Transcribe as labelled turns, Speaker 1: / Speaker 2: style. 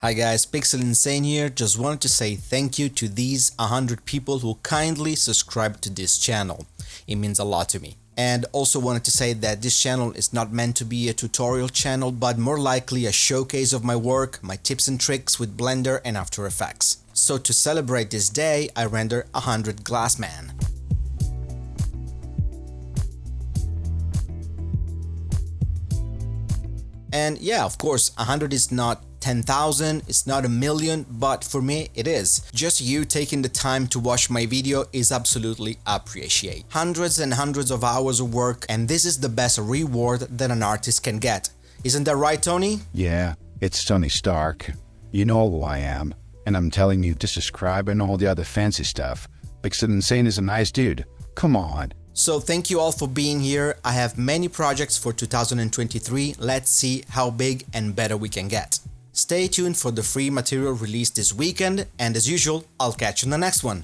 Speaker 1: Hi guys, Pixel Insane here. Just wanted to say thank you to these 100 people who kindly subscribed to this channel. It means a lot to me. And also wanted to say that this channel is not meant to be a tutorial channel, but more likely a showcase of my work, my tips and tricks with Blender and After Effects. So to celebrate this day, I render 100 Glassman. And yeah, of course, 100 is not 10,000, it's not a million, but for me it is. Just you taking the time to watch my video is absolutely appreciated. Hundreds and hundreds of hours of work, and this is the best reward that an artist can get. Isn't that right, Tony?
Speaker 2: Yeah, it's Tony Stark. You know who I am, and I'm telling you to subscribe and all the other fancy stuff. Pixel Insane is a nice dude. Come on.
Speaker 1: So thank you all for being here. I have many projects for 2023. Let's see how big and better we can get. Stay tuned for the free material released this weekend, and as usual, I'll catch you in the next one.